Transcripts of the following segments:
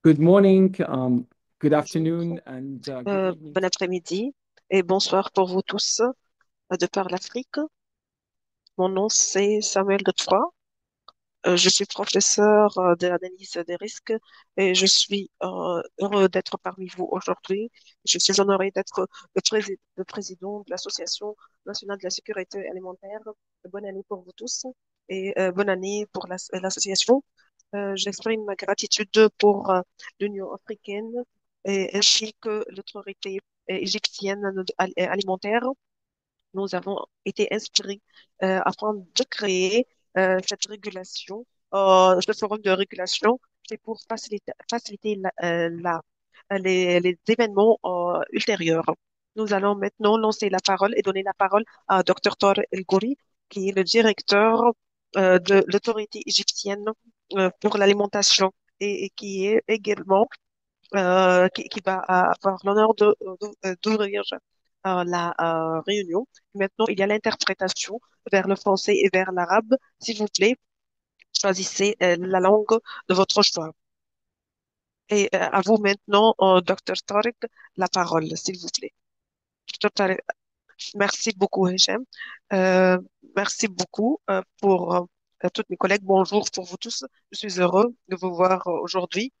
Good morning, good Bonjour, afternoon, and good evening bon to après-midi et bonsoir pour vous tous de par l'Afrique. Mon nom c'est Samuel Godefroy. Je suis professeur de l'analyse des risques et je suis heureux d'être parmi vous aujourd'hui. Je suis honoré d'être le président de l'Association nationale de la sécurité alimentaire. Bonne année pour vous tous et bonne année pour l'association. J'exprime ma gratitude pour l'Union africaine et ainsi que l'autorité égyptienne alimentaire. Nous avons été inspirés afin de créer cette régulation, ce forum de régulation, c'est pour faciliter les événements ultérieurs. Nous allons maintenant lancer la parole et donner la parole à Dr. Tor El Gouri, qui est le directeur de l'autorité égyptienne pour l'alimentation et qui est également qui va avoir l'honneur d'ouvrir la réunion. Maintenant, il y a l'interprétation vers le français et vers l'arabe. S'il vous plaît, choisissez la langue de votre choix. Et à vous maintenant, Dr. Tariq, la parole, s'il vous plaît. Dr. Tariq, merci beaucoup, Hichem. Euh, merci beaucoup pour tous mes collègues. Bonjour pour vous tous. Je suis heureux de vous voir aujourd'hui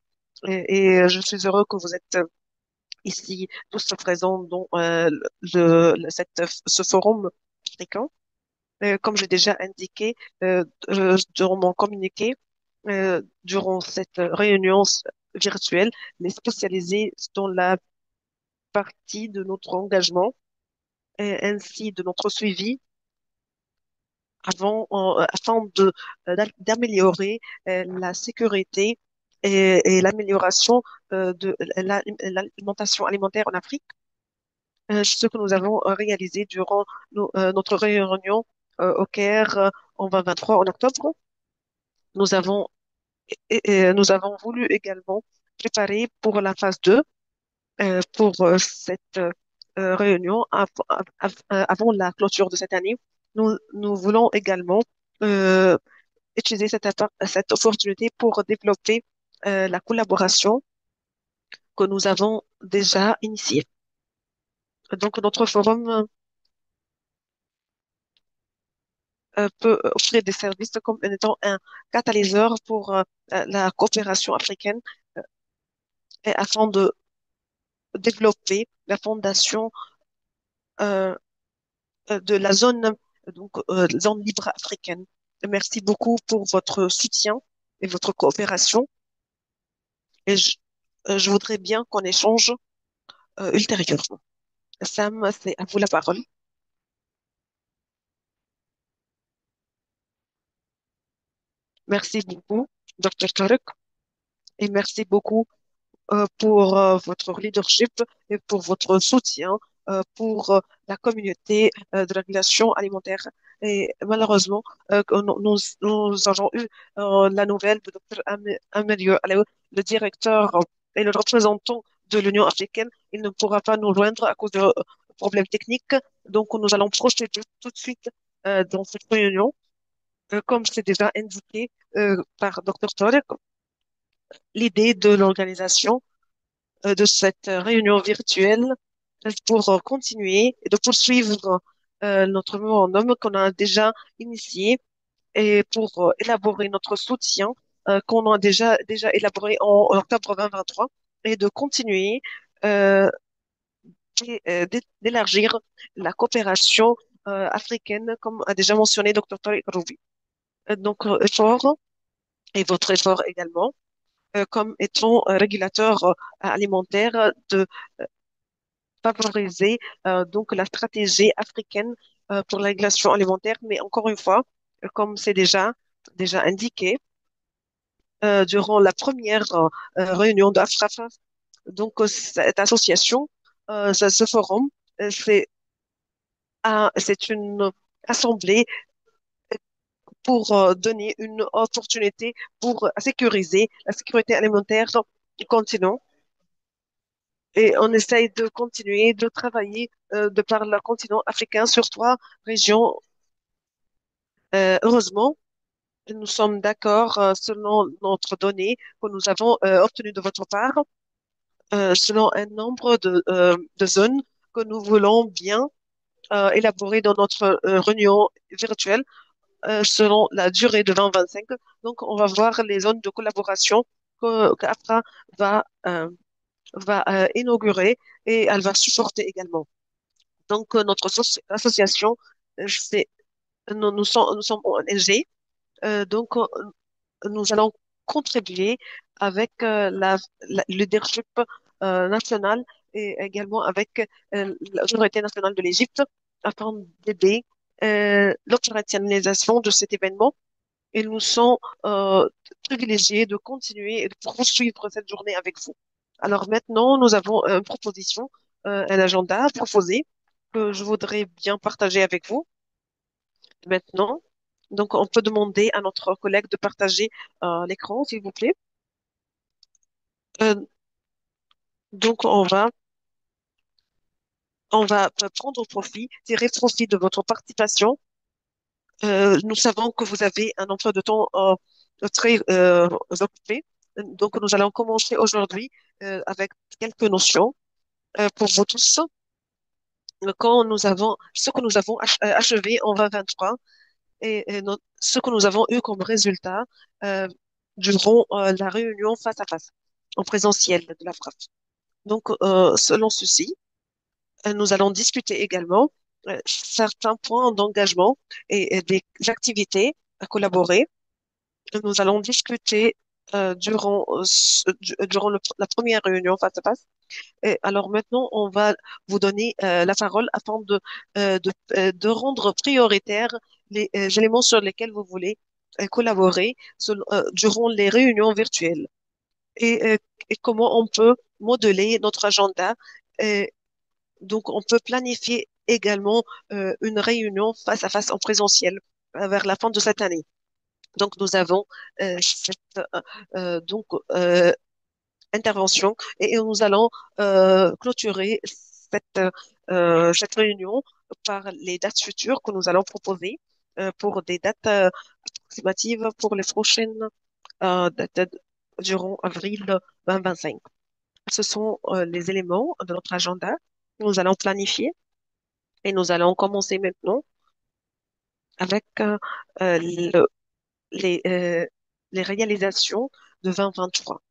et je suis heureux que vous êtes ici tous présents dans ce forum africain. Comme j'ai déjà indiqué durant mon communiqué, durant cette réunion virtuelle, les spécialisés dans la partie de notre engagement et ainsi de notre suivi afin d'améliorer la sécurité et l'amélioration de l'alimentation alimentaire en Afrique. Ce que nous avons réalisé durant notre réunion au Caire en 2023 en octobre. Nous avons, nous avons voulu également préparer pour la phase 2 pour cette réunion avant la clôture de cette année. Nous voulons également euh, utiliser cette opportunité pour développer la collaboration que nous avons déjà initiée. Donc, notre forum peut offrir des services comme étant un catalyseur pour la coopération africaine et afin de développer la fondation euh, de la zone libre africaine. Merci beaucoup pour votre soutien et votre coopération. Et je voudrais bien qu'on échange ultérieurement. Sam, c'est à vous la parole. Merci beaucoup, Dr. Tarek, et merci beaucoup pour votre leadership et pour votre soutien pour la communauté de la régulation alimentaire. Et malheureusement, nous avons eu la nouvelle de Dr. Amelio Aleo, le directeur et le représentant de l'Union africaine. Il ne pourra pas nous joindre à cause de problèmes techniques. Donc, nous allons procéder tout de suite dans cette réunion. Comme c'est déjà indiqué par Dr. Torek, l'idée de l'organisation de cette réunion virtuelle pour continuer et de poursuivre notre memorandum qu'on a déjà initié et pour élaborer notre soutien qu'on a déjà élaboré en octobre 2023 et de continuer euh, d'élargir la coopération africaine, comme a déjà mentionné Dr. Tariq Roubi. Donc, effort et votre effort également, comme étant régulateur alimentaire de favoriser donc la stratégie africaine pour la régulation alimentaire. Mais encore une fois, comme c'est déjà indiqué durant la première réunion d'Afrafa, donc cette association, ce forum, c'est c'est une assemblée pour donner une opportunité pour sécuriser la sécurité alimentaire du continent. Et on essaye de continuer de travailler de par le continent africain sur trois régions. Heureusement, Nous sommes d'accord selon notre donnée que nous avons obtenue de votre part, selon un nombre de zones que nous voulons bien élaborer dans notre réunion virtuelle selon la durée de 2025. Donc, on va voir les zones de collaboration qu'AFRA va, inaugurer et elle va supporter également. Donc, notre association, c'est, nous sommes ONG, donc nous allons contribuer avec le leadership national et également avec l'autorité nationale de l'Égypte afin d'aider l'opérationnalisation de cet événement. Et nous sommes privilégiés de continuer et de poursuivre cette journée avec vous. Alors maintenant, nous avons une proposition, un agenda à proposer que je voudrais bien partager avec vous maintenant. Donc, on peut demander à notre collègue de partager l'écran, s'il vous plaît. Euh, donc, on va prendre profit, tirer profit de votre participation. Nous savons que vous avez un emploi de temps très occupé. Donc, nous allons commencer aujourd'hui avec quelques notions pour vous tous. Ce que nous avons achevé en 2023 ce que nous avons eu comme résultat euh, durant la réunion face à face, en présentiel de la FRAF. Donc, selon ceci, nous allons discuter également certains points d'engagement et des activités à collaborer. Nous allons discuter durant la première réunion face à face. Et alors maintenant, on va vous donner la parole afin de rendre prioritaires les éléments sur lesquels vous voulez collaborer durant les réunions virtuelles et comment on peut modeler notre agenda. Euh, donc, on peut planifier également une réunion face à face en présentiel vers la fin de cette année. Donc, nous avons cette donc intervention et nous allons clôturer cette réunion par les dates futures que nous allons proposer pour des dates approximatives pour les prochaines dates durant avril 2025. Ce sont les éléments de notre agenda que nous allons planifier et nous allons commencer maintenant avec les, euh, les réalisations de 2023.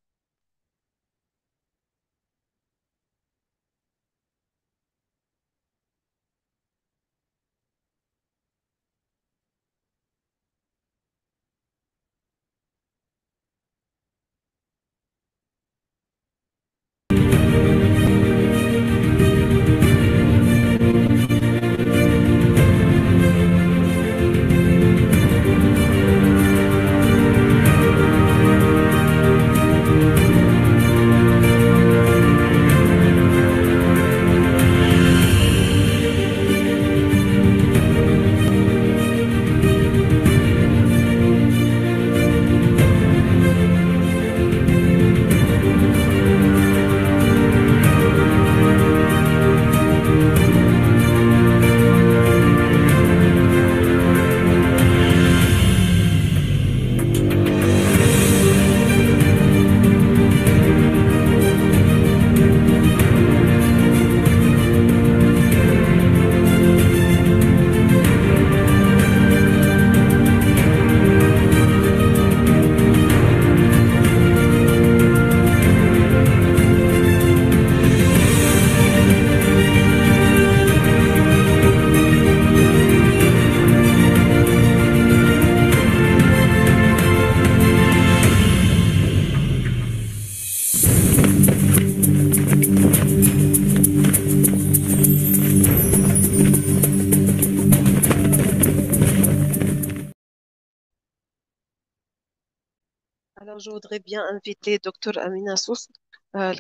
Alors, je voudrais bien inviter Dr. Amina Sous,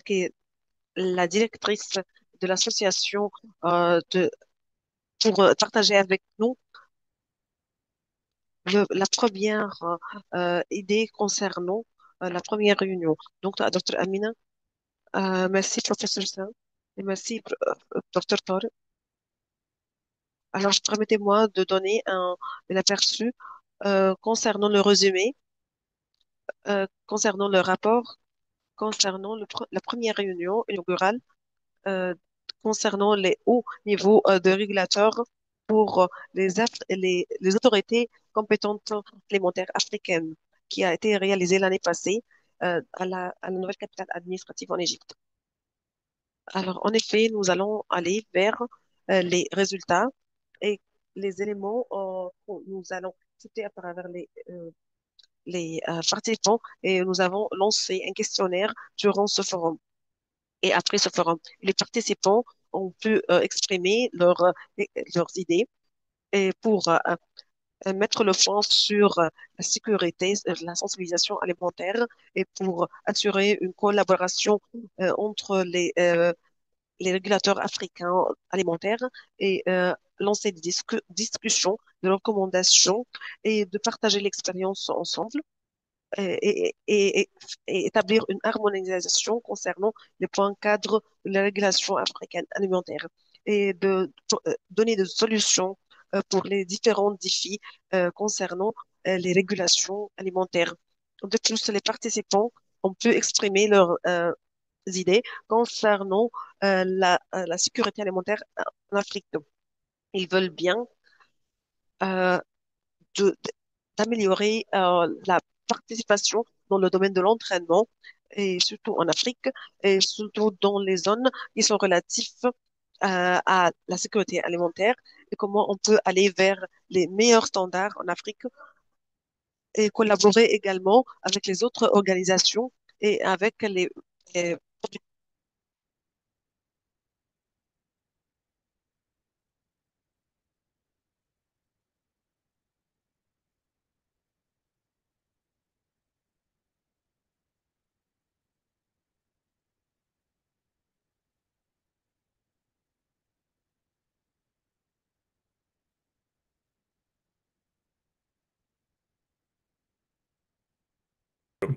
qui est la directrice de l'association pour partager avec nous la première idée concernant la première réunion. Donc, Dr. Amina, merci, professeur Sam, et merci, Dr. Tariq. Alors, permettez-moi de donner un aperçu concernant le résumé, concernant le rapport, concernant la première réunion inaugurale, euh, concernant les hauts niveaux de régulateurs pour les autorités compétentes alimentaires africaines qui a été réalisée l'année passée à la nouvelle capitale administrative en Égypte. Alors, en effet, nous allons aller vers les résultats et les éléments que nous allons citer à travers les participants et nous avons lancé un questionnaire durant ce forum. Et après ce forum, les participants ont pu exprimer leurs idées et pour mettre le fond sur la sécurité, la sensibilisation alimentaire et pour assurer une collaboration entre les régulateurs africains alimentaires et lancer des discussions, des recommandations et de partager l'expérience ensemble et établir une harmonisation concernant les points cadres de la régulation africaine alimentaire et de donner des solutions pour les différents défis concernant les régulations alimentaires. De plus, les participants ont pu exprimer leurs idées concernant la sécurité alimentaire en Afrique. Ils veulent bien euh, de- d'améliorer la participation dans le domaine de l'entraînement et surtout en Afrique et surtout dans les zones qui sont relatives à la sécurité alimentaire et comment on peut aller vers les meilleurs standards en Afrique et collaborer également avec les autres organisations et avec les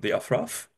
The Afraf.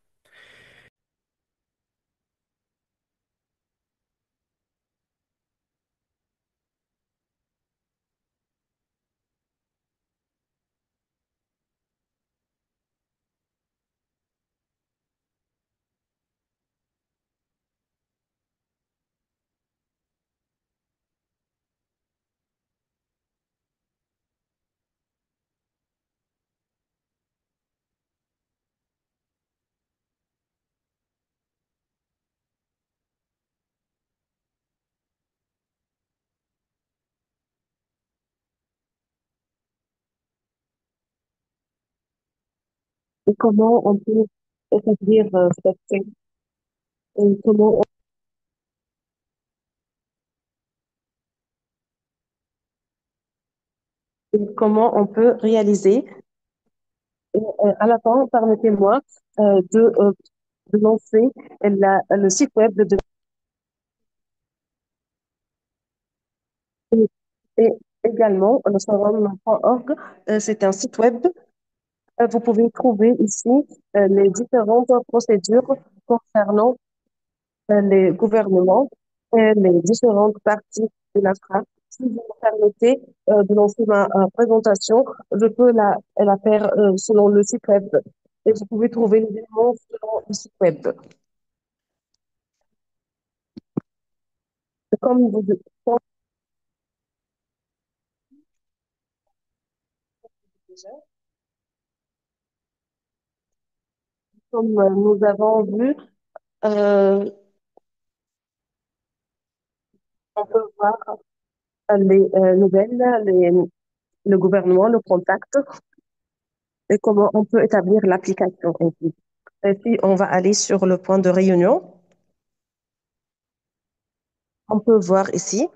et comment on peut établir cette et comment on peut réaliser. Et, à la fin, permettez-moi de lancer le site web et également le forum.org. C'est un site web. Vous pouvez trouver ici les différentes procédures concernant les gouvernements et les différentes parties de la strate. Si vous me permettez de lancer ma présentation, je peux la faire selon le site web. Et vous pouvez trouver les éléments selon le site web. Comme vous, comme nous avons vu, euh, on peut voir les nouvelles, le gouvernement, le contact et comment on peut établir l'application ainsi. Et puis, on va aller sur le point de réunion. On peut voir ici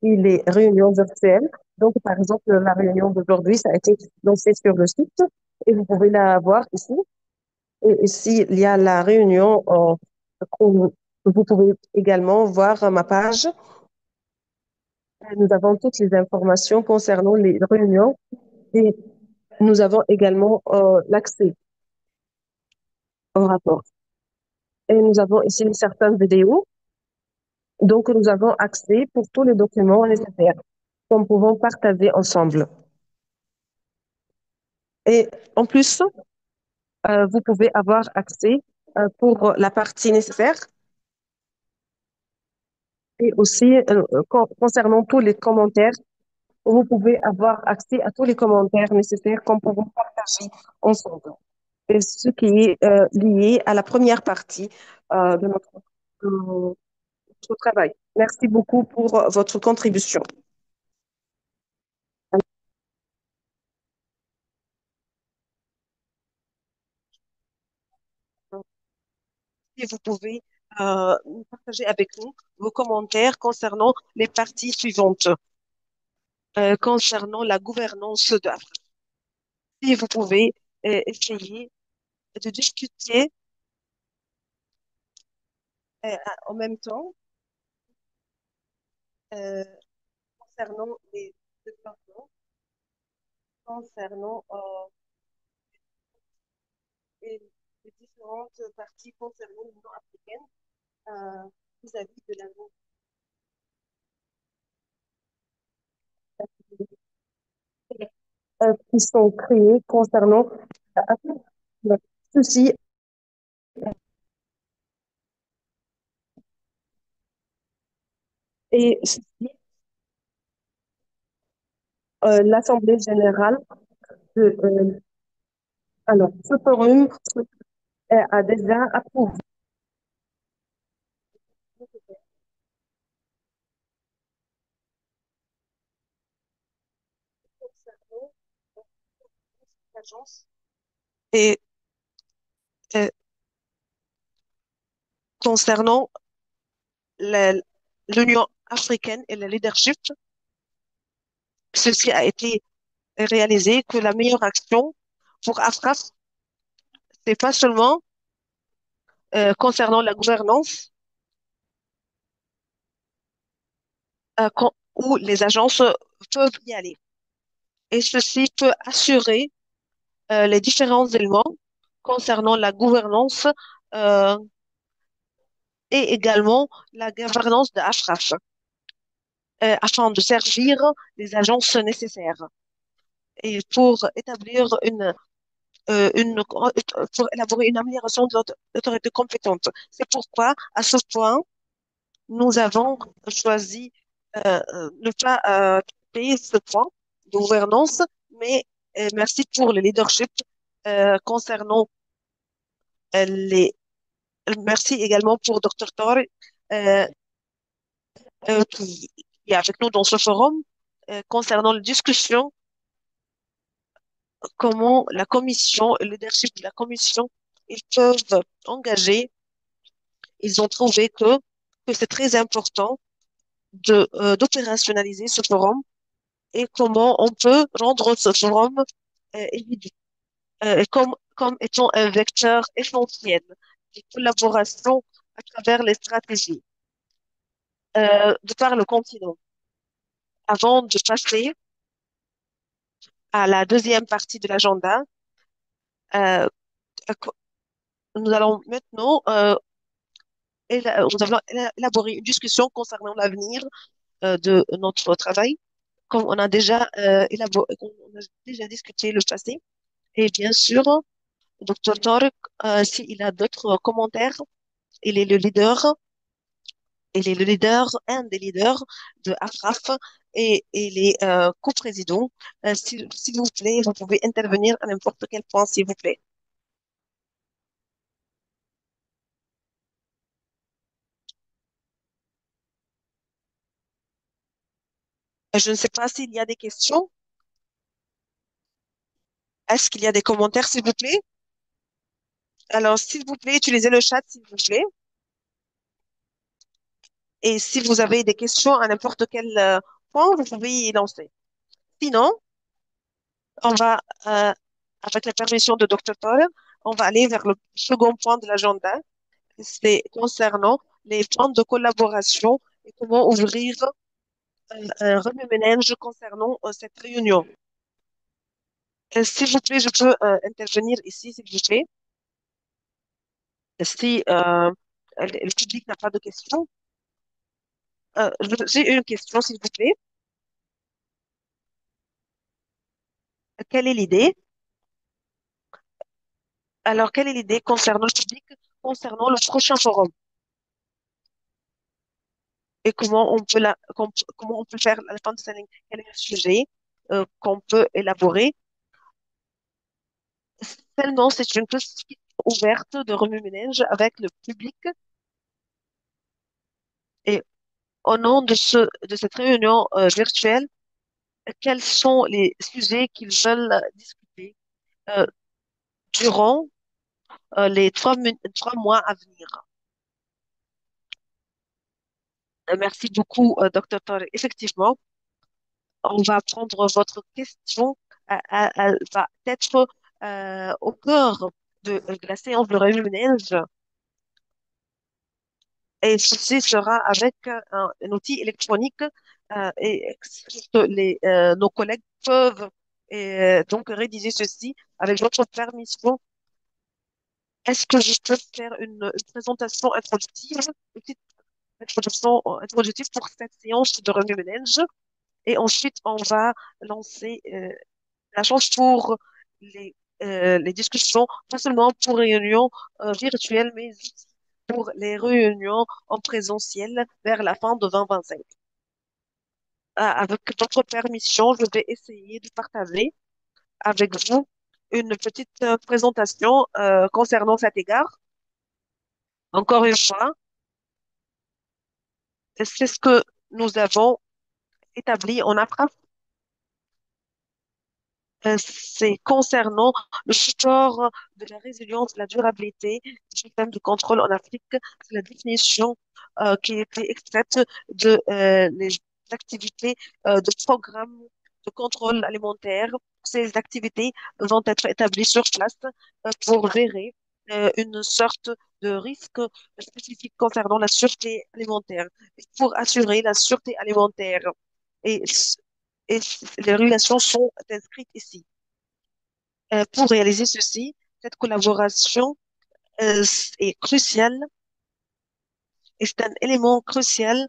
les réunions virtuelles. Donc, par exemple, la réunion d'aujourd'hui, ça a été lancé sur le site et vous pouvez la voir ici. Et ici, il y a la réunion. Vous pouvez également voir ma page. Nous avons toutes les informations concernant les réunions et nous avons également l'accès au rapport. Et nous avons ici certaines vidéos. Donc, nous avons accès pour tous les documents nécessaires qu'on pouvons partager ensemble. Et en plus, vous pouvez avoir accès pour la partie nécessaire et aussi concernant tous les commentaires, vous pouvez avoir accès à tous les commentaires nécessaires qu'on peut partager ensemble. Et ce qui est lié à la première partie de notre travail. Merci beaucoup pour votre contribution. Et vous pouvez partager avec nous vos commentaires concernant les parties suivantes, concernant la gouvernance de l'Afrique. Et vous pouvez essayer de discuter en même temps euh, concernant les développements, concernant et les différentes parties concernant l'Union africaine vis-à-vis de la qui sont créées concernant ceci et ceci, l'Assemblée générale de, alors, ce forum a déjà approuvé concernant l'agence et euh, concernant la- l'Union africaine et le leadership, ceci a été réalisé que la meilleure action pour Afraf, c'est pas seulement concernant la gouvernance où les agences peuvent y aller. Et ceci peut assurer les différents éléments concernant la gouvernance euh, et également la gouvernance de Ashraf afin de servir les agences nécessaires et pour établir pour élaborer une amélioration de l'autorité compétente. C'est pourquoi, à ce point, nous avons choisi ne pas payer ce point de gouvernance, mais merci pour le leadership concernant les. Merci également pour Dr. Tor qui est avec nous dans ce forum concernant la discussion, comment la commission, le leadership de la commission, ils peuvent engager. Ils ont trouvé que c'est très important d'opérationnaliser ce forum et comment on peut rendre ce forum évident, comme étant un vecteur essentiel de collaboration à travers les stratégies de par le continent. Avant de passer à la deuxième partie de l'agenda, euh, nous allons maintenant nous allons élaborer une discussion concernant l'avenir de notre travail, comme on a déjà on a déjà discuté le passé. Et bien sûr, Dr. Torek, s'il a d'autres commentaires, il est le leader, il est le leader, un des leaders de AFRAF et il est co-président. S'il vous plaît, vous pouvez intervenir à n'importe quel point, s'il vous plaît. Je ne sais pas s'il y a des questions. Est-ce qu'il y a des commentaires, s'il vous plaît? Alors, s'il vous plaît, utilisez le chat, s'il vous plaît. Et si vous avez des questions à n'importe quel point, vous pouvez y lancer. Sinon, on va, avec la permission de Dr. Toll, on va aller vers le second point de l'agenda. C'est concernant les points de collaboration et comment ouvrir un remue-ménage concernant cette réunion. S'il vous plaît, je peux intervenir ici, s'il vous plaît. Si le public n'a pas de questions, j'ai une question, s'il vous plaît. Quelle est l'idée? Alors, quelle est l'idée concernant le public, concernant le prochain forum et comment on peut faire à la fin de cette ligne? Quel est le sujet qu'on peut élaborer? Seulement, c'est une petite ouverte de remue-ménage avec le public et au nom de cette réunion virtuelle, quels sont les sujets qu'ils veulent discuter euh, durant les 3 mois à venir. Merci beaucoup, Dr. Torre. Effectivement, on va prendre votre question. Elle va être au cœur de la séance de remue-ménage et ceci sera avec un outil électronique et que nos collègues peuvent donc rédiger ceci avec votre permission. Est-ce que je peux faire une présentation introductive, une petite introduction introductive pour cette séance de remue-ménage? Et ensuite, on va lancer la chance pour les, les discussions, pas seulement pour réunions virtuelles, mais aussi pour les réunions en présentiel vers la fin de 2025. Avec votre permission, je vais essayer de partager avec vous une petite présentation concernant cet égard. Encore une fois, c'est ce que nous avons établi en approche. C'est concernant le support de la résilience, de la durabilité du système de contrôle en Afrique. C'est la définition qui a été extraite de les activités de programme de contrôle alimentaire. Ces activités vont être établies sur place pour gérer une sorte de risque spécifique concernant la sûreté alimentaire, pour assurer la sûreté alimentaire. Et et les relations sont inscrites ici. Pour réaliser ceci, cette collaboration est cruciale et c'est un élément crucial,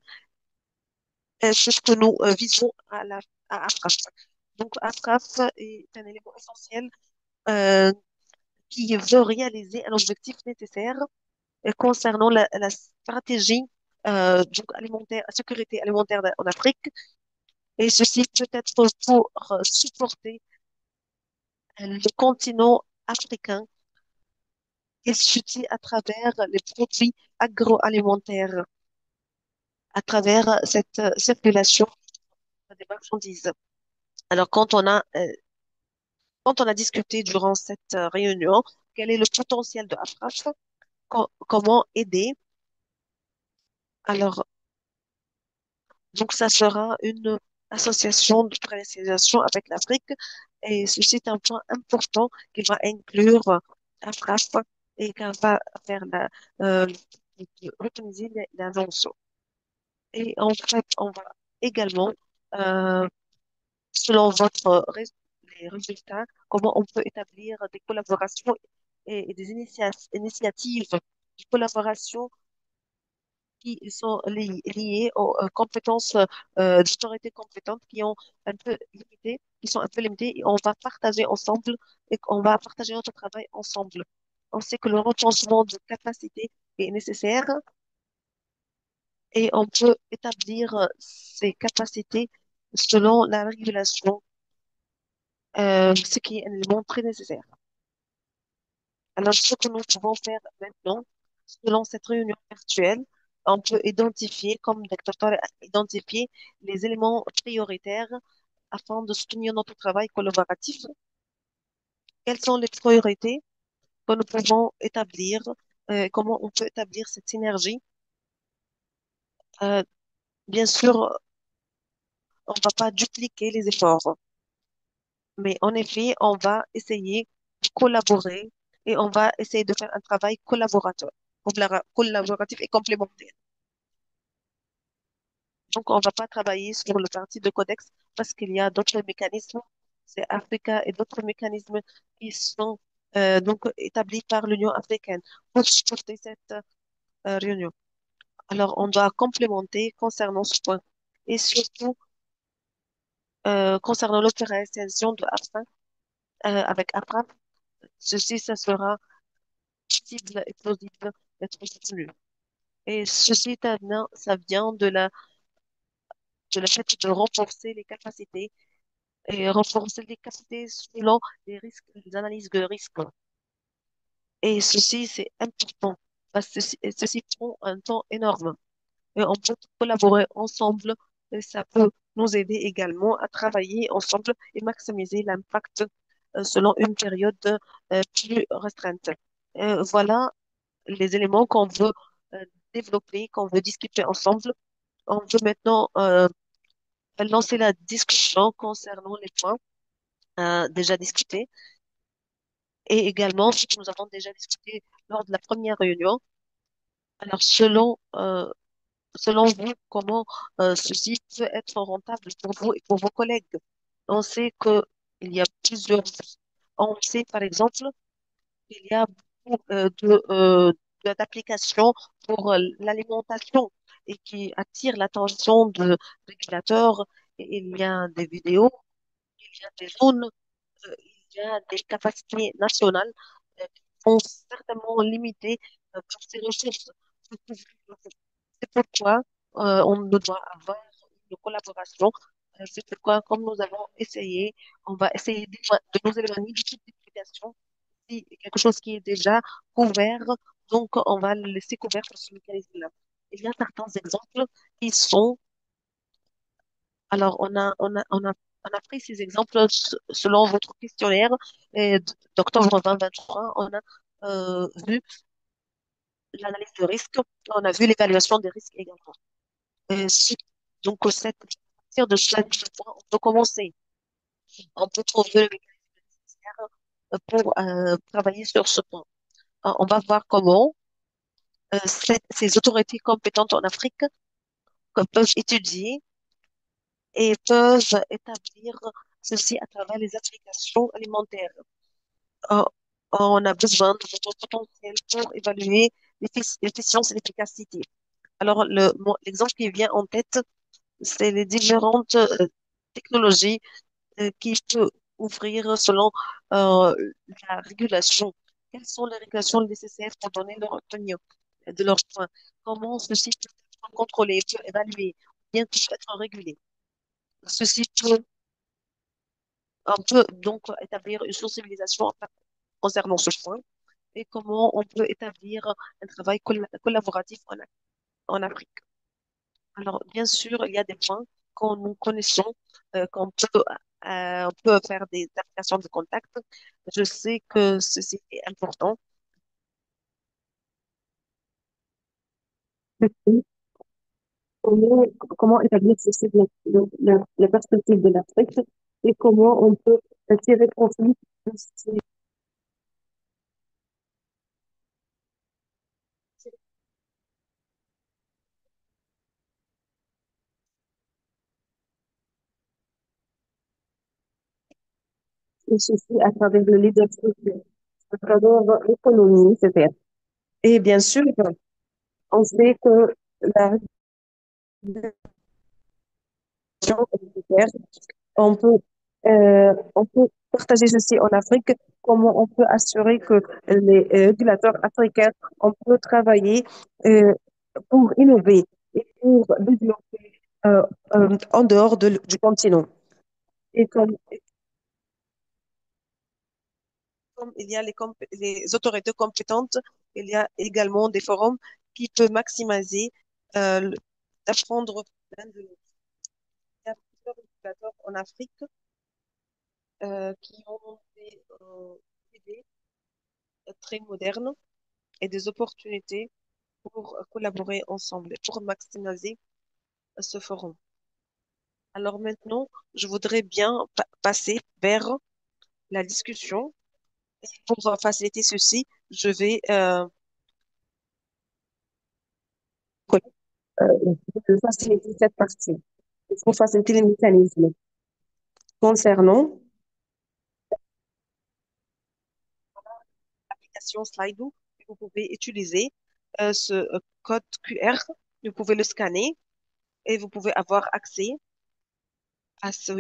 c'est ce que nous visons à AFRAF. Donc, AFRAF est un élément essentiel euh, qui veut réaliser un objectif nécessaire concernant la stratégie donc alimentaire, sécurité alimentaire en Afrique. Et ceci peut être pour supporter le continent africain et soutient à travers les produits agroalimentaires, à travers cette circulation des marchandises. Alors, quand on a discuté durant cette réunion, quel est le potentiel de Afraf, comment aider? Alors, donc, ça sera une association de précision avec l'Afrique et ceci est un point important qui va inclure Afraf et qui va faire euh, optimiser l'invention. Et en fait, on va également, euh, selon les résultats, comment on peut établir des collaborations et des initiatives de collaboration qui sont liées aux compétences d'autorités compétentes qui ont un peu limité, qui sont un peu limitées et on va partager ensemble et on va partager notre travail ensemble. On sait que le renforcement de capacité est nécessaire et on peut établir ces capacités selon la régulation, ce qui est un élément très nécessaire. Alors, ce que nous pouvons faire maintenant, selon cette réunion virtuelle, on peut identifier, comme le docteur a identifié, les éléments prioritaires afin de soutenir notre travail collaboratif. Quelles sont les priorités que nous pouvons établir? Comment on peut établir cette synergie? Euh, Bien sûr, on ne va pas dupliquer les efforts. Mais en effet, on va essayer de collaborer et on va essayer de faire un travail collaboratif et complémentaire. Donc, on ne va pas travailler sur le parti de codex parce qu'il y a d'autres mécanismes, c'est Africa et d'autres mécanismes qui sont donc établis par l'Union africaine pour supporter cette réunion. Alors, on doit complémenter concernant ce point et surtout concernant l'opération de AFRA avec AFRA. Ceci, ça sera cibles explosives d'être soutenues. Et ceci, ça vient de la fait de renforcer les capacités et renforcer les capacités selon les risques, les analyses de risques. Et ceci, c'est important parce que ceci prend un temps énorme. Et on peut collaborer ensemble et ça peut nous aider également à travailler ensemble et maximiser l'impact selon une période plus restreinte. Voilà les éléments qu'on veut développer, qu'on veut discuter ensemble. On veut maintenant lancer la discussion concernant les points déjà discutés et également ce que nous avons déjà discuté lors de la première réunion. Alors, selon vous, comment ceci peut être rentable pour vous et pour vos collègues? On sait qu'il y a plusieurs. On sait, par exemple, qu'il y a beaucoup d'applications pour l'alimentation et qui attirent l'attention de régulateurs. Et il y a des vidéos, il y a des zones, il y a des capacités nationales qui sont certainement limitées pour ces ressources. C'est pourquoi on doit avoir une collaboration. C'est pourquoi, comme nous avons essayé, on va essayer de nous éloigner du type d'application. Si quelque chose qui est déjà couvert, donc on va le laisser couvert sur ce mécanisme-là. Il y a certains exemples qui sont, alors on a pris ces exemples selon votre questionnaire et d'octobre 2023, on a vu l'analyse de risque, on a vu l'évaluation des risques également. Donc, à partir de chaque point, on peut commencer. On peut trouver le mécanisme nécessaire pour travailler sur ce point. On va voir comment ces autorités compétentes en Afrique peuvent étudier et peuvent établir ceci à travers les applications alimentaires. Euh, on a besoin de votre potentiel pour évaluer l'efficience et l'efficacité. Alors, l'exemple qui vient en tête, c'est les différentes technologies qui peut ouvrir selon euh, la régulation. Quelles sont les régulations nécessaires pour donner leur opinion de leurs points? Comment ceci peut être contrôlé, peut évaluer, bien que peut être régulé? Ceci peut, on peut donc établir une sensibilisation concernant ce point et comment on peut établir un travail collaboratif en Afrique. Alors, bien sûr, il y a des points que nous connaissons, on peut faire des applications de contact. Je sais que ceci est important. comment, comment établir ceci de la perspective de l'Afrique et comment on peut tirer profit de ceci à travers le leadership, à travers l'économie, etc. Et bien sûr, on sait que la régulation est nécessaire. On peut, on peut partager ceci en Afrique, comment on peut assurer que les régulateurs africains, on peut travailler euh, pour innover et pour développer en dehors du continent. Et Comme il y a les autorités compétentes, il y a également des forums qui peuvent maximiser euh, d'apprendre l'un de l'autre. Il y a plusieurs régulateurs en Afrique qui ont des idées très modernes et des opportunités pour collaborer ensemble et pour maximiser ce forum. Alors maintenant, je voudrais bien passer vers la discussion. Et pour faciliter ceci, je vais de faciliter cette partie. Il faut faciliter les mécanismes. Concernant, l'application Slido, vous pouvez utiliser ce code QR, vous pouvez le scanner et vous pouvez avoir accès à ce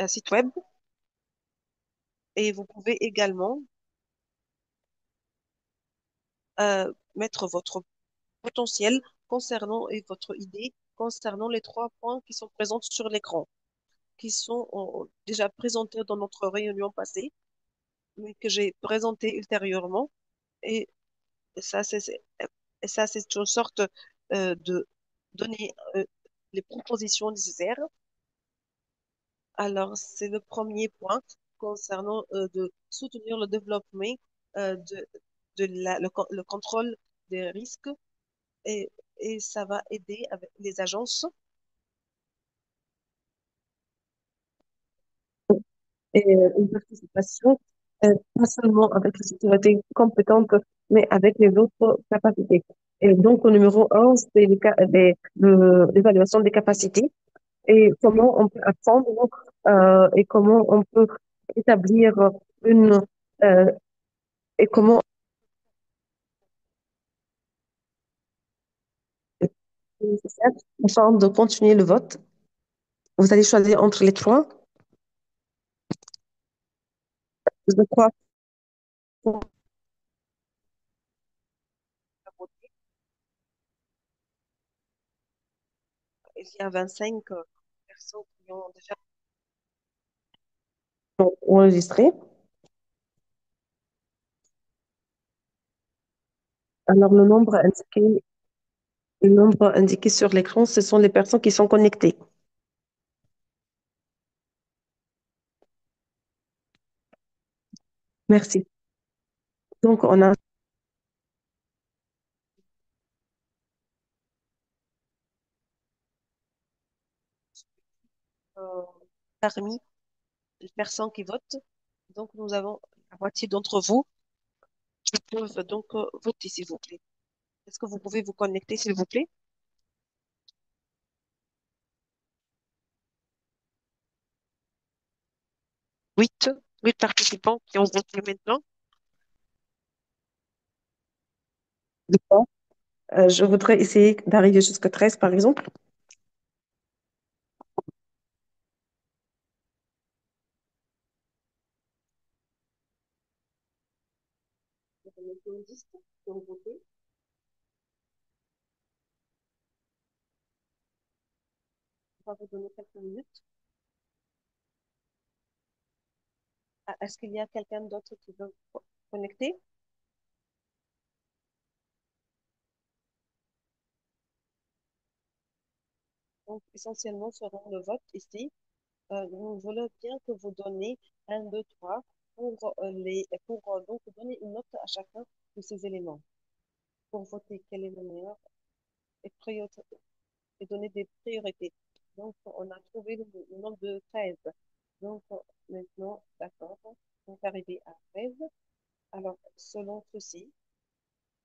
site web et vous pouvez également mettre votre potentiel concernant et votre idée concernant les trois points qui sont présents sur l'écran, qui sont déjà présentés dans notre réunion passée, mais que j'ai présenté ultérieurement. Et ça, c'est une sorte de donner les propositions nécessaires. Alors, c'est le premier point concernant de soutenir le développement le contrôle des risques et, et ça va aider avec les agences. Et une participation, pas seulement avec les autorités compétentes, mais avec les autres capacités. Et donc, au numéro un, c'est l'évaluation des capacités et comment on peut apprendre et comment on peut établir une euh, et comment c'est nécessaire afin de continuer le vote. Vous allez choisir entre les trois. Je crois. Il y a 25 personnes qui ont déjà Enregistré. Alors, le nombre indiqué sur l'écran, ce sont les personnes qui sont connectées. Merci. Donc, on a euh, parmi les personnes qui votent. Donc, nous avons la moitié d'entre vous qui peuvent donc voter, s'il vous plaît. Est-ce que vous pouvez vous connecter, s'il vous plaît? 8, 8 participants qui ont voté maintenant. je voudrais essayer d'arriver jusqu'à 13, par exemple. Nous avons 10 qui ont voté. On va vous donner quelques minutes. Ah, est-ce qu'il y a quelqu'un d'autre qui veut connecter? Donc, essentiellement, selon le vote ici, nous voulons bien que vous donnez un, 2, 3 pour donc donner une note à chacun de ces éléments, pour voter quel est le meilleur et, et donner des priorités. Donc, on a trouvé le nombre de 13. Donc, maintenant, d'accord, on est arrivé à 13. Alors, selon ceci,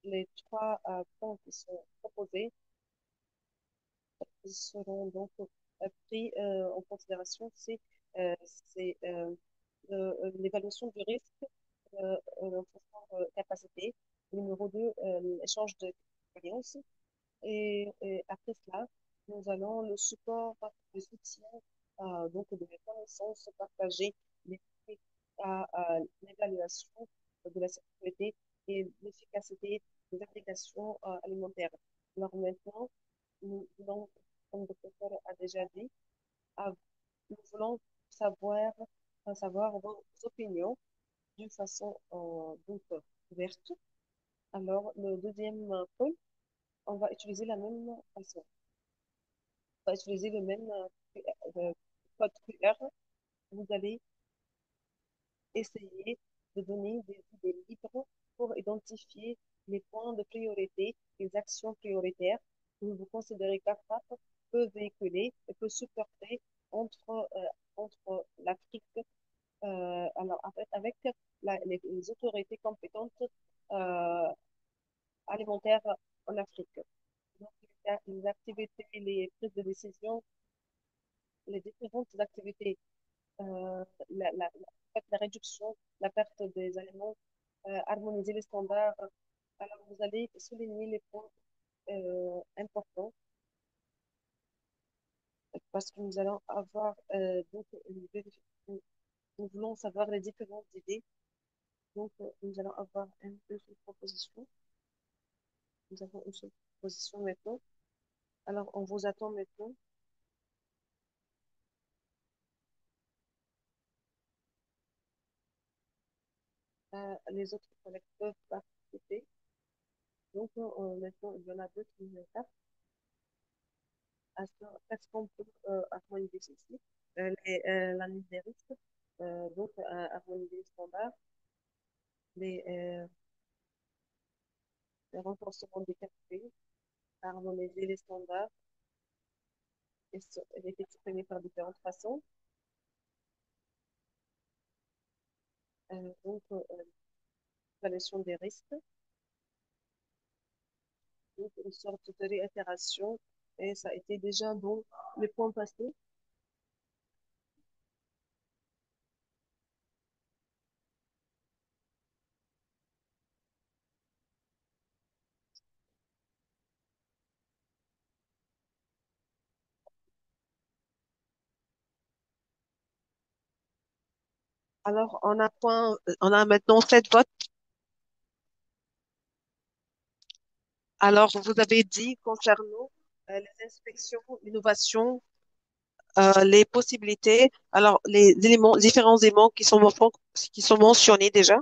les trois points qui sont proposés seront donc pris en considération. Euh, c'est l'évaluation du risque, capacité. Numéro 2, l'échange de expérience. Et après cela, nous allons le support, le soutien, donc de mes connaissances partagées, les à l'évaluation de la sécurité et l'efficacité des applications alimentaires. Alors maintenant, nous voulons, comme le professeur a déjà dit, à- nous voulons savoir, savoir vos opinions d'une façon donc, ouverte. Alors, le deuxième point, on va utiliser la même façon. On va utiliser le même code QR. Vous allez essayer de donner des idées libres pour identifier les points de priorité, les actions prioritaires que vous considérez qu'AFRAP peut véhiculer et peut supporter entre l'Afrique, alors avec les autorités compétentes euh, alimentaires en Afrique. Donc, les activités, les prises de décision, les différentes activités, en fait, la réduction, la perte des aliments, harmoniser les standards. Alors, vous allez souligner les points importants parce que nous allons avoir donc nous voulons savoir les différentes idées. Donc, nous allons avoir une proposition. Nous avons une seule position maintenant. Alors, on vous attend maintenant. Les autres collègues peuvent participer. Donc, maintenant, il y en a deux qui me tapent. Est-ce qu'on peut harmoniser ceci? L'analyse des risques, donc harmoniser les standards, les, euh, le renforcement des capacités, harmoniser les standards, elle est exprimée par différentes façons. Donc, l'évaluation des risques, donc une sorte de réitération, et ça a été déjà dans les points passés. Alors, on a maintenant 7 votes. Alors, vous avez dit concernant les inspections, l'innovation, les possibilités, alors les éléments, différents éléments qui sont mentionnés déjà.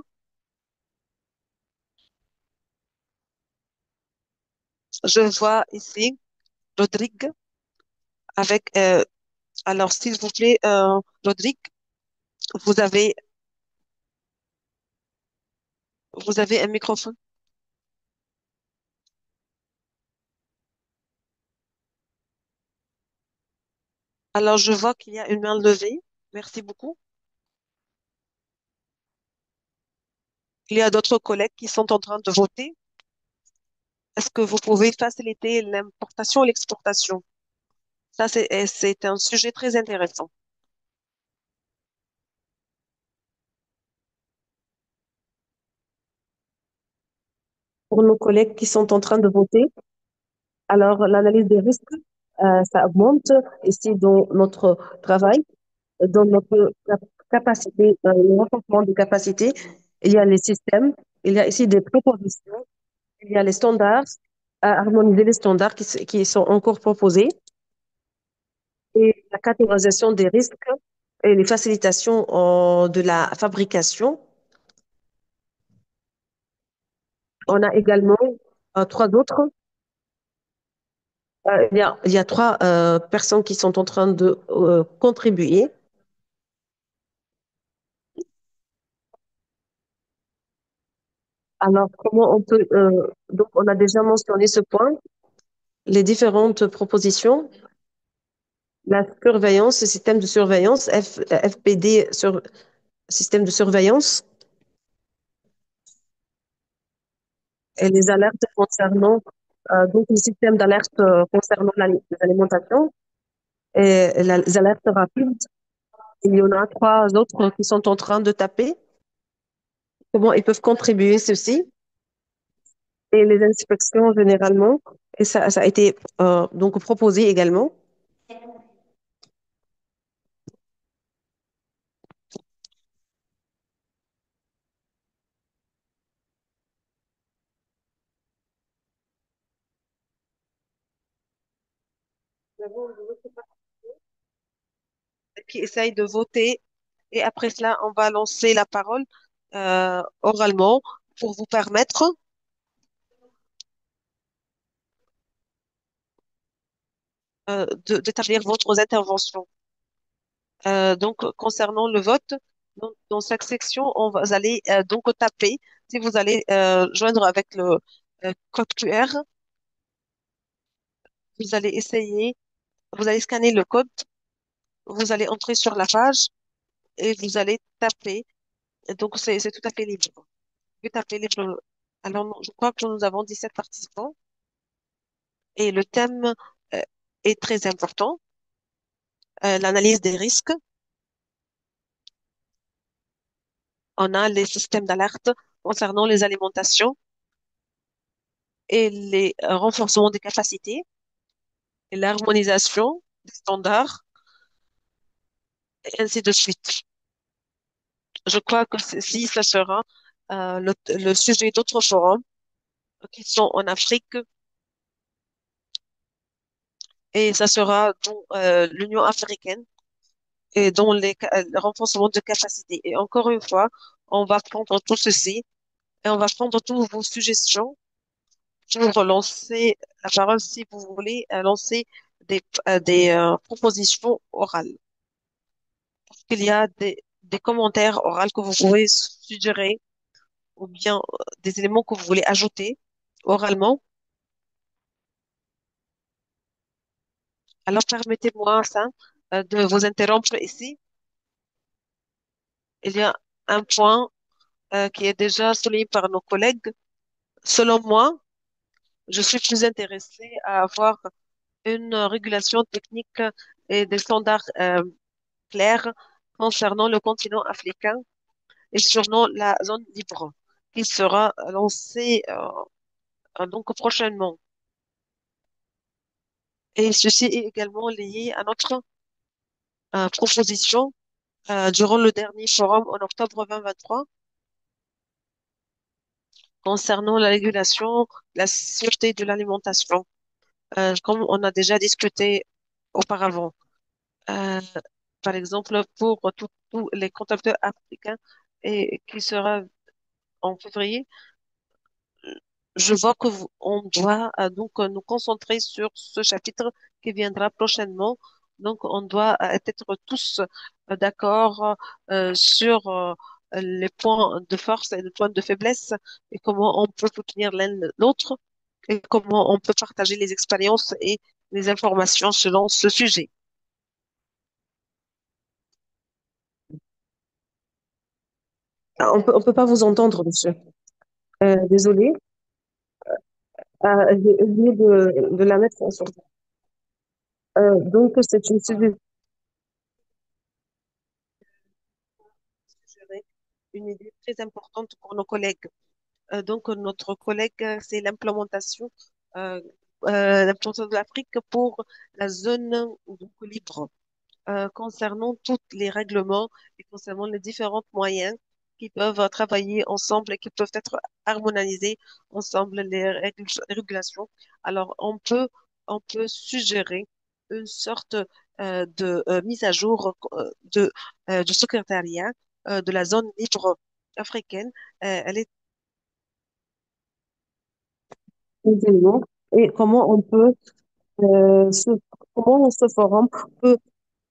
Je vois ici Rodrigue avec, alors s'il vous plaît, Rodrigue, vous avez, vous avez un microphone. Alors, je vois qu'il y a une main levée. Merci beaucoup. Il y a d'autres collègues qui sont en train de voter. Est-ce que vous pouvez faciliter l'importation et l'exportation? Ça, c'est un sujet très intéressant. Pour nos collègues qui sont en train de voter, alors l'analyse des risques, ça augmente ici dans notre travail, dans notre capacité, le renforcement des capacités. Il y a les systèmes, il y a ici des propositions, il y a les standards, à harmoniser les standards qui sont encore proposés et la catégorisation des risques et les facilitations de la fabrication. On a également trois autres. Il y a trois personnes qui sont en train de contribuer. Alors, comment on peut, donc on a déjà mentionné ce point, les différentes propositions, la surveillance, le système de surveillance, FPD, système de surveillance, et les alertes concernant, donc le système d'alerte concernant l'alimentation et les alertes rapides. Il y en a trois autres qui sont en train de taper. Comment ils peuvent contribuer ceci? Et les inspections généralement, et ça a été donc proposé également. Nous avons une autre partie qui essaye de voter et après cela, on va lancer la parole oralement pour vous permettre d'établir votre intervention. Donc, concernant le vote, dans chaque section, vous allez donc taper. Si vous allez joindre avec le code QR, vous allez essayer, vous allez scanner le code, vous allez entrer sur la page et vous allez taper. Donc, c'est tout à fait libre. Vous pouvez taper libre. Alors, je crois que nous avons 17 participants et le thème euh, est très important. L'analyse des risques. On a les systèmes d'alerte concernant les alimentations et les renforcements des capacités et l'harmonisation des standards et ainsi de suite. Je crois que si ça sera le sujet d'autres forums qui sont en Afrique et ça sera dans l'Union africaine et dans le renforcement de capacité. Et encore une fois, on va prendre tout ceci et on va prendre toutes vos suggestions pour lancer la parole, si vous voulez, lancer des propositions orales. Il y a des commentaires oraux que vous pouvez suggérer ou bien des éléments que vous voulez ajouter oralement. Alors, permettez-moi ça, de vous interrompre ici. Il y a un point qui est déjà souligné par nos collègues. Selon moi, je suis plus intéressée à avoir une régulation technique et des standards clairs concernant le continent africain et surtout la zone libre qui sera lancée donc prochainement. Et ceci est également lié à notre proposition durant le dernier forum en octobre 2023 concernant la régulation, la sûreté de l'alimentation, comme on a déjà discuté auparavant. Euh, Par exemple, pour tous les contracteurs africains et qui sera en février, je vois que on doit donc nous concentrer sur ce chapitre qui viendra prochainement. Donc, on doit être tous d'accord sur les points de force et les points de faiblesse et comment on peut soutenir l'un l'autre et comment on peut partager les expériences et les informations selon ce sujet. Ah, on peut pas vous entendre, monsieur. Désolé. J'ai oublié de la mettre en son. Donc, c'est une suggestion. Suggérer une idée très importante pour nos collègues. Donc, notre collègue, c'est euh, l'implémentation de l'Afrique pour la zone donc, libre, concernant tous les règlements et concernant les différents moyens qui peuvent travailler ensemble et qui peuvent être harmonisés ensemble, les régulations. Alors, on peut suggérer une sorte de mise à jour du secrétariat de la zone libre africaine. Elle est Également, et euh, comment ce forum peut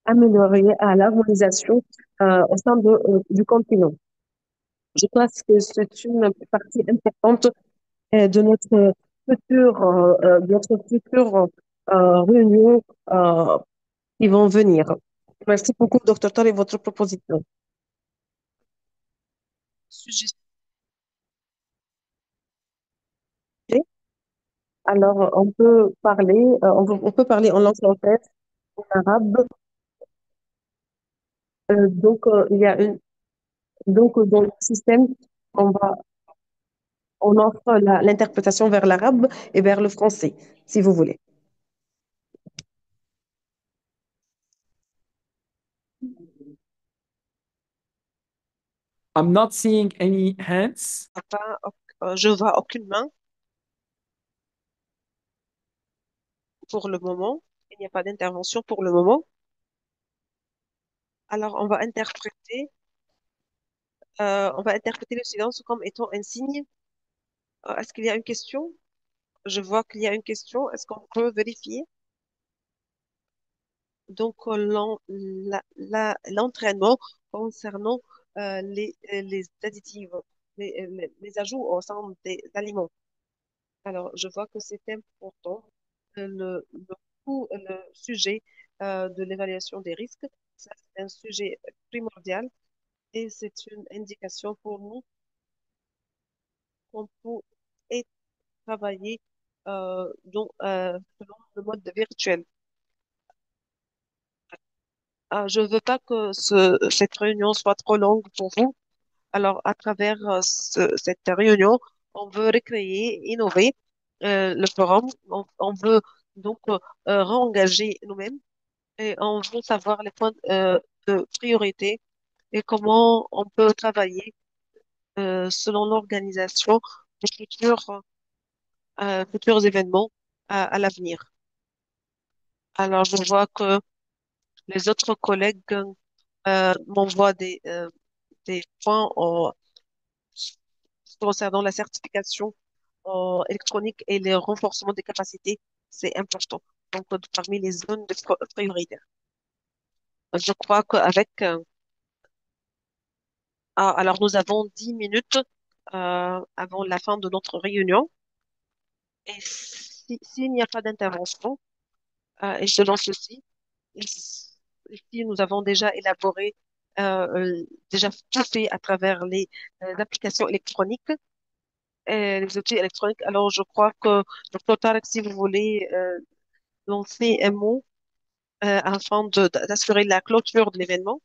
améliorer l'harmonisation au sein du continent. Je pense que c'est une partie importante de notre future réunion euh, qui vont venir. Merci beaucoup, Dr. Tal, et votre proposition. sujet. Alors, on peut parler en langue française, en arabe. Il y a dans le système, on va, on offre l'interprétation vers l'arabe et vers le français, si vous voulez. I'm not seeing any hands. Je vois aucune main pour le moment. Il n'y a pas d'intervention pour le moment. Alors, on va interpréter le silence comme étant un signe. Est-ce qu'il y a une question? Je vois qu'il y a une question. Est-ce qu'on peut vérifier? Donc, l'entraînement concernant les additifs, les ajouts au sein des aliments. Alors, je vois que c'est important. Le sujet de l'évaluation des risques, ça, c'est un sujet primordial et c'est une indication pour nous qu'on peut et travailler selon le mode virtuel. Je ne veux pas que cette réunion soit trop longue pour vous. Alors, à travers cette réunion, on veut recréer, innover le forum. On veut donc réengager nous-mêmes et on veut savoir les points de priorité et comment on peut travailler selon l'organisation des futurs. futurs événements à l'avenir. Alors, je vois que les autres collègues m'envoient des points concernant la certification électronique et le renforcement des capacités. C'est important. Donc, parmi les zones de priorité. Je crois qu'avec alors nous avons 10 minutes avant la fin de notre réunion. Et s'il n'y a pas d'intervention, et je lance ceci, ici nous avons déjà élaboré, déjà tout fait à travers les applications électroniques et les outils électroniques. Alors je crois que, Dr. Tarek, si vous voulez lancer un mot afin d'assurer la clôture de l'événement.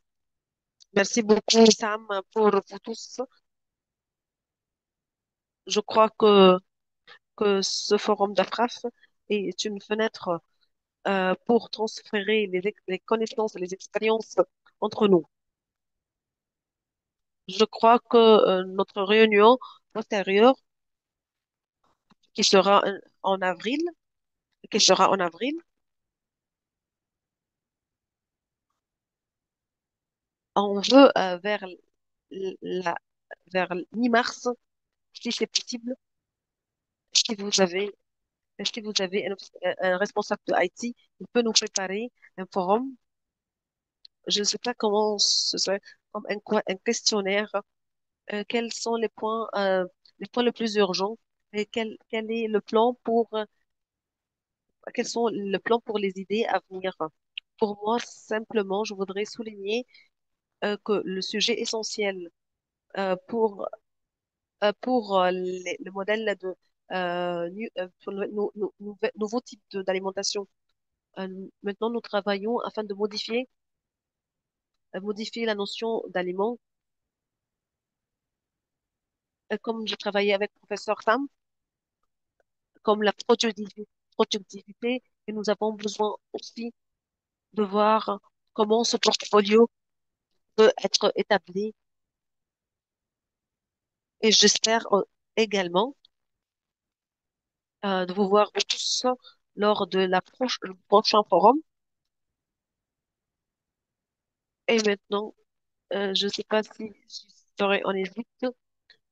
Merci beaucoup, Sam, pour vous tous. Je crois que ce forum d'AFRAF est une fenêtre pour transférer les connaissances et les expériences entre nous. Je crois que notre réunion postérieure, qui sera en avril, qui sera en avril, on veut la, vers mi-mars, si c'est possible, si vous avez, si vous avez un responsable de IT, il peut nous préparer un forum. Je ne sais pas comment ce serait, comme un questionnaire. Quels sont les points les plus urgents et quel est le plan quels sont le plan pour les idées à venir? Pour moi, simplement, je voudrais souligner que le sujet essentiel euh, pour le modèle de pour le nouveau type d'alimentation. Euh, Maintenant, nous travaillons afin de modifier la notion d'aliment. Comme je travaillais avec professeur Sam, comme la productivité, et nous avons besoin aussi de voir comment ce portfolio peut être établi. Et j'espère également de vous voir tous lors de le prochain forum. Et maintenant, je ne sais pas si je serai en Égypte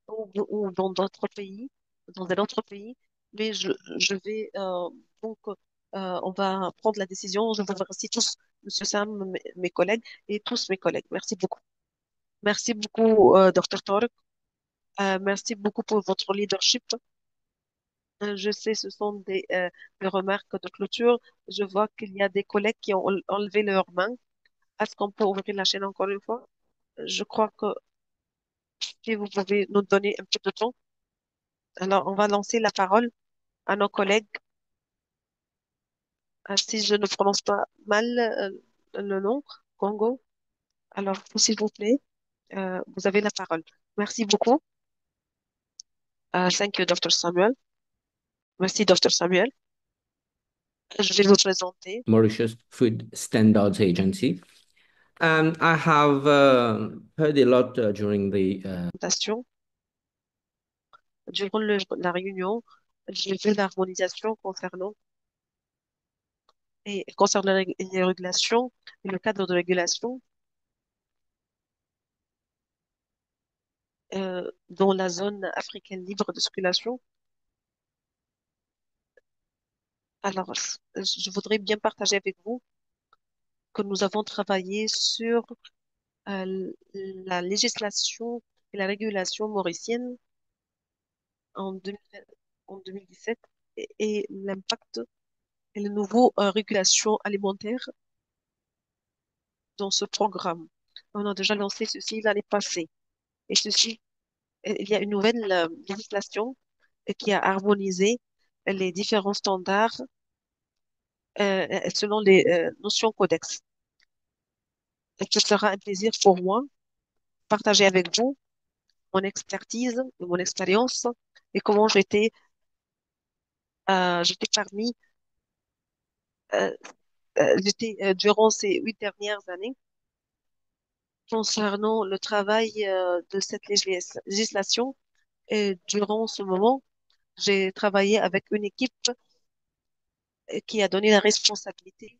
ou dans d'autres pays, dans un autre pays, mais je vais donc on va prendre la décision. Je vous remercie tous, Monsieur Sam, mes collègues et tous mes collègues. Merci beaucoup. Merci beaucoup, Dr. Torek. Merci beaucoup pour votre leadership. Je sais, ce sont des remarques de clôture. Je vois qu'il y a des collègues qui ont enlevé leurs mains. Est-ce qu'on peut ouvrir la chaîne encore une fois? Je crois que si vous pouvez nous donner un peu de temps. Alors, on va lancer la parole à nos collègues. Si je ne prononce pas mal le nom, Congo. Alors, s'il vous plaît, vous avez la parole. Merci beaucoup. Thank you, Dr. Samuel. Merci, Dr. Samuel. Je vais vous présenter. Mauritius Food Standards Agency. And I have heard a lot during the Présentation. Durant la réunion, j'ai vu l'harmonisation concernant les régulations et le cadre de régulation dans la zone africaine libre de circulation. Alors, je voudrais bien partager avec vous que nous avons travaillé sur la législation et la régulation mauricienne en 2000 en 2017 et l'impact et les nouveaux régulations alimentaires dans ce programme. On a déjà lancé ceci l'année passée. Et il y a une nouvelle législation qui a harmonisé les différents standards selon les notions codex. Et ce sera un plaisir pour moi de partager avec vous mon expertise, mon expérience et comment j'étais euh, j'étais durant ces 8 dernières années concernant le travail de cette législation. Et durant ce moment, J'ai travaillé avec une équipe qui a donné la responsabilité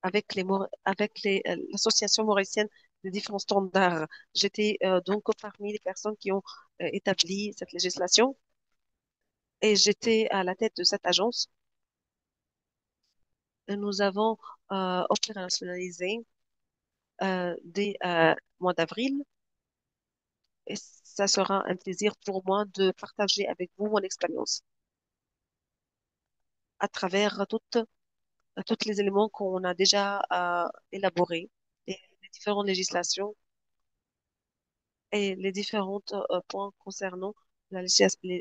avec l'association mauricienne des différents standards. J'étais donc parmi les personnes qui ont établi cette législation et j'étais à la tête de cette agence. Et nous avons opérationnalisé dès mois d'avril et ça sera un plaisir pour moi de partager avec vous mon expérience à travers toutes les éléments qu'on a déjà élaborés et les différentes législations et les différents points concernant les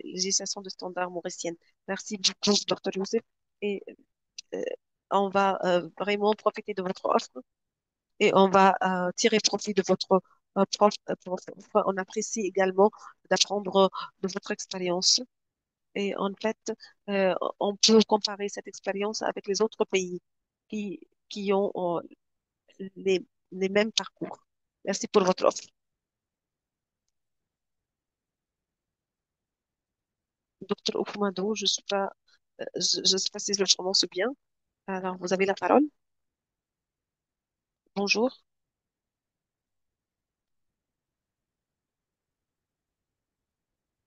législations de standards mauriciennes. Merci beaucoup, Dr. Youssef. Et euh, on va vraiment profiter de votre offre et on va tirer profit de votre offre. On apprécie également d'apprendre de votre expérience. Et en fait, on peut comparer cette expérience avec les autres pays qui, qui ont les, les mêmes parcours. Merci pour votre offre. Docteur Oufoumadou, je suis pas, je sais pas si je le prononce bien. Alors, vous avez la parole. Bonjour.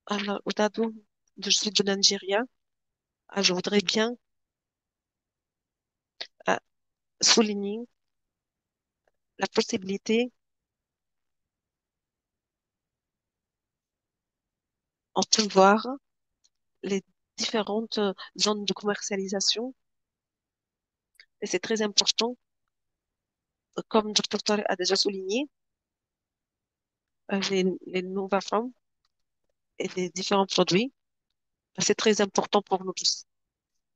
Alors, Oudadou, je suis de Nigeria. Je voudrais bien euh, souligner la possibilité, on peut voir les différentes zones de commercialisation et c'est très important, comme Dr. Tare a déjà souligné, les Nova Farm et les différents produits. C'est très important pour nous tous.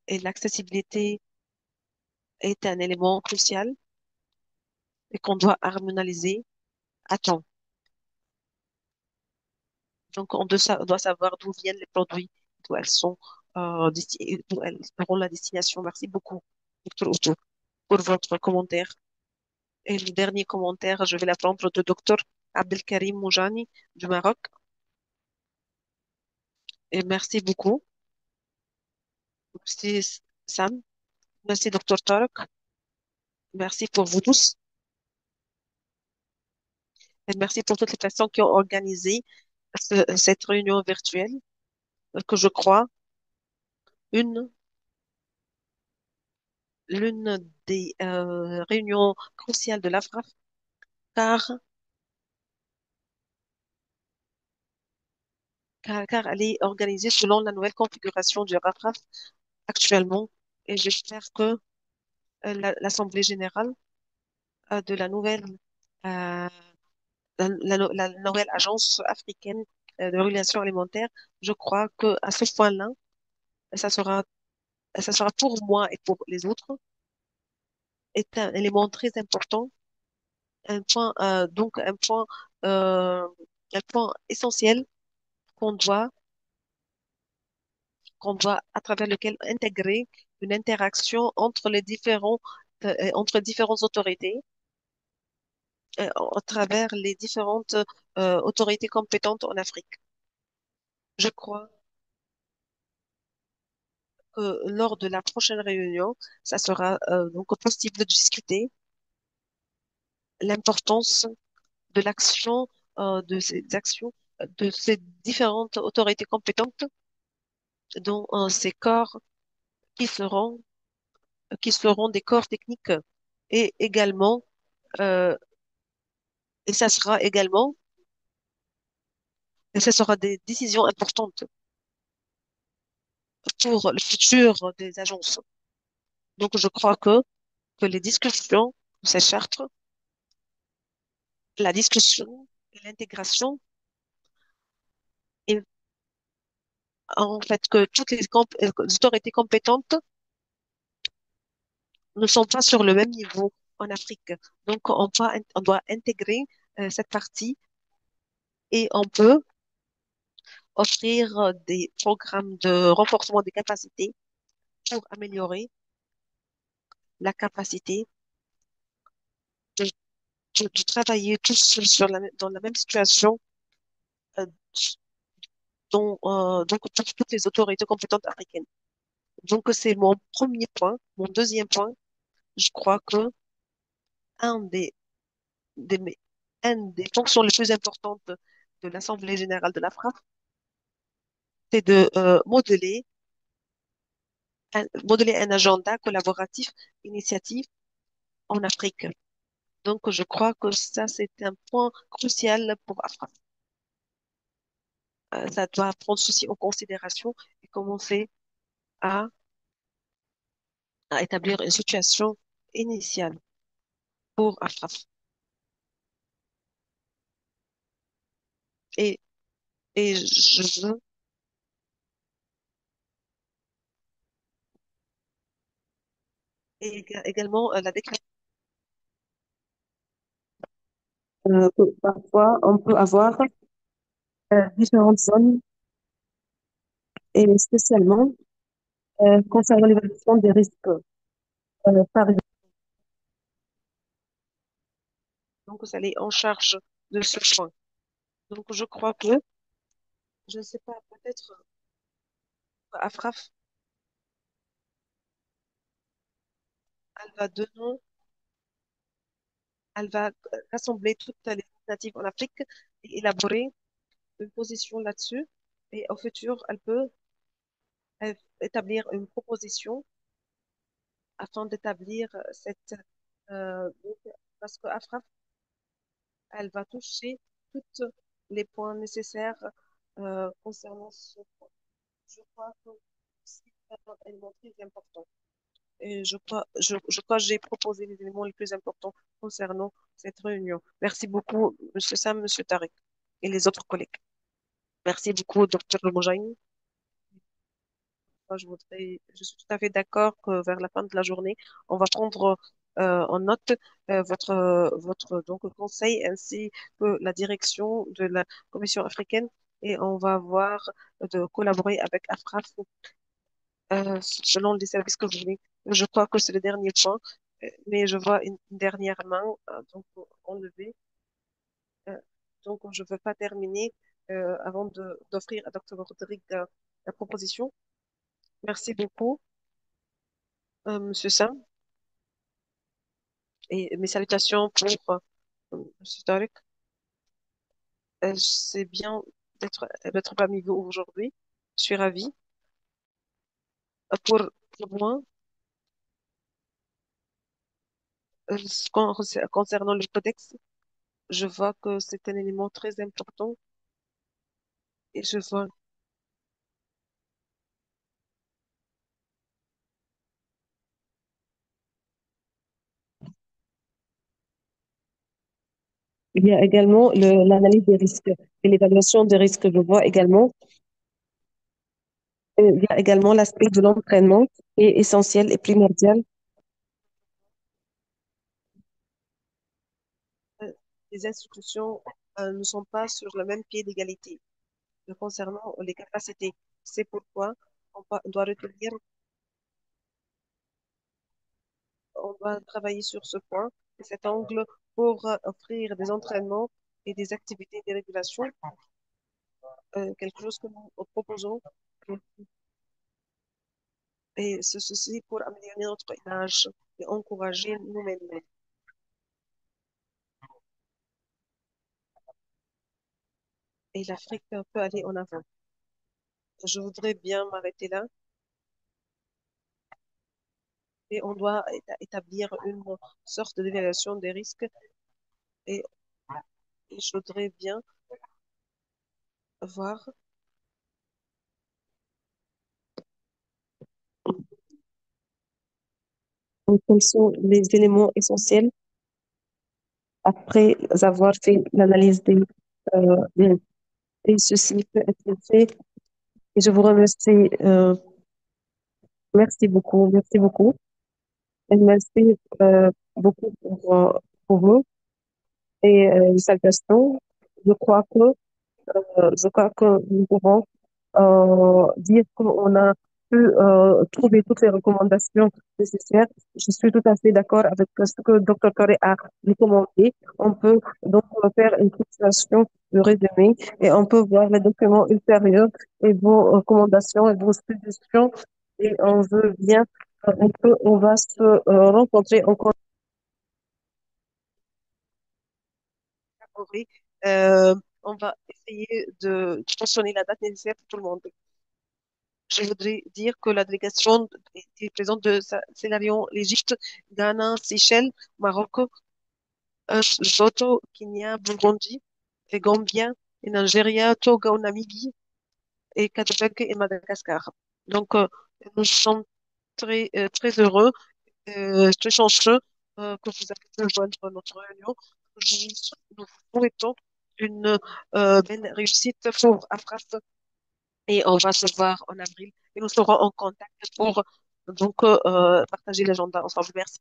Et l'accessibilité est un élément crucial et qu'on doit harmoniser à temps. Donc, doit savoir d'où viennent les produits, d'où elles sont, d'où elles auront la destination. Merci beaucoup, Dr. Outo, pour votre commentaire. Et le dernier commentaire, je vais l'apprendre de Dr. Abdelkarim Moujani du Maroc. Et merci beaucoup. Merci Sam. Merci Dr. Tarek. Merci pour vous tous. Et merci pour toutes les personnes qui ont organisé cette réunion virtuelle, que je crois une, l'une des réunions cruciales de l'AFRAF, car, car elle est organisée selon la nouvelle configuration du RAFRAF actuellement. Et j'espère que l'Assemblée générale de euh, la nouvelle agence africaine de régulation alimentaire, je crois que à ce point-là, ça sera, ça sera pour moi et pour les autres, est un élément très important, donc euh, un point essentiel qu'on doit, à travers lequel intégrer une interaction entre différentes autorités, à travers les différentes autorités compétentes en Afrique. Je crois que lors de la prochaine réunion, ça sera donc possible de discuter l'importance de l'action, de ces différentes autorités compétentes, dont ces corps qui seront, qui seront des corps techniques et également, euh, et ça sera également, et ça sera des décisions importantes pour le futur des agences. Donc, je crois que les discussions, ces chartes, la discussion et l'intégration, et en fait, que toutes les autorités compétentes ne sont pas sur le même niveau en Afrique. Donc, on doit intégrer cette partie et on peut offrir des programmes de renforcement des capacités pour améliorer la capacité de, de travailler tous dans la même situation donc pour toutes les autorités compétentes africaines. Donc, c'est mon premier point. Mon deuxième point, je crois que un des, mes- un des fonctions les plus importantes de l'Assemblée générale de la FRAF, c'est de modeler un agenda collaboratif, initiative en Afrique. Donc, je crois que ça, c'est un point crucial pour Afra. Ça doit prendre ceci en considération et commencer à, à établir une situation initiale pour Afra. Et, et je veux également la déclaration. Que parfois, on peut avoir différentes zones et spécialement concernant l'évaluation des risques. Par exemple, Donc, vous allez en charge de ce point. Donc, je crois que, je ne sais pas, peut-être Afraf, elle va donner, elle va rassembler toutes les initiatives en Afrique et élaborer une position là-dessus. Et au futur, elle peut établir une proposition afin d'établir cette... donc, parce que Afraf, elle va toucher tous les points nécessaires concernant ce point. Je crois que c'est un élément très important. Et je crois que j'ai proposé les éléments les plus importants concernant cette réunion. Merci beaucoup, Monsieur Sam, Monsieur Tarek et les autres collègues. Merci beaucoup, Docteur Mojaïni. Moi, je suis tout à fait d'accord que vers la fin de la journée, on va prendre en note votre donc conseil ainsi que la direction de la Commission africaine et on va voir de collaborer avec AFRAF selon les services que vous voulez. Je crois que c'est le dernier point, mais je vois une dernière main donc enlevée. Euh, donc, je ne veux pas terminer avant d'offrir à Dr. Rodrigue la proposition. Merci beaucoup, Monsieur Sam, et mes salutations pour Monsieur Tarek. C'est bien d'être parmi vous aujourd'hui. Je suis ravie. Pour moi, concernant le codex, je vois que c'est un élément très important et je vois il y a également l'analyse des risques et l'évaluation des risques. Je vois également, il y a également l'aspect de l'entraînement qui est essentiel et primordial. euh, les institutions ne sont pas sur le même pied d'égalité concernant les capacités. C'est pourquoi on doit retenir, on doit travailler sur ce point et cet angle pour offrir des entraînements et des activités de régulation, quelque chose que nous proposons et ceci pour améliorer notre image et encourager nous-mêmes. Et l'Afrique peut aller en avant. Je voudrais bien m'arrêter là et on doit établir une sorte d'évaluation des risques et, et je voudrais bien voir Quels sont les éléments essentiels après avoir fait l'analyse et ceci peut être fait. Et je vous remercie. Merci beaucoup. Merci beaucoup. Et merci beaucoup pour vous et les salutations. Je crois que, je crois que nous pourrons dire qu'on a pu trouver toutes les recommandations nécessaires. Je suis tout à fait d'accord avec ce que Dr. Coré a recommandé. On peut donc faire une fixation le résumé et on peut voir les documents ultérieurs et vos recommandations et vos suggestions. Et on veut bien, on va se rencontrer encore. Oui. Euh, on va essayer de mentionner la date nécessaire pour tout le monde. Je voudrais dire que la délégation est présente de Sierra Leone, l'Égypte, Ghana, Seychelles, Maroc, Lesotho, Kenya, Burundi, et Gambien, et Nigeria, Togo, Namibie, et Kadjak et Madagascar. Donc, nous sommes très heureux, très chanceux que vous avez pu rejoindre notre réunion. Nous vous souhaitons une belle réussite pour Afras et on va se voir en avril et nous serons en contact pour donc partager l'agenda ensemble. Merci.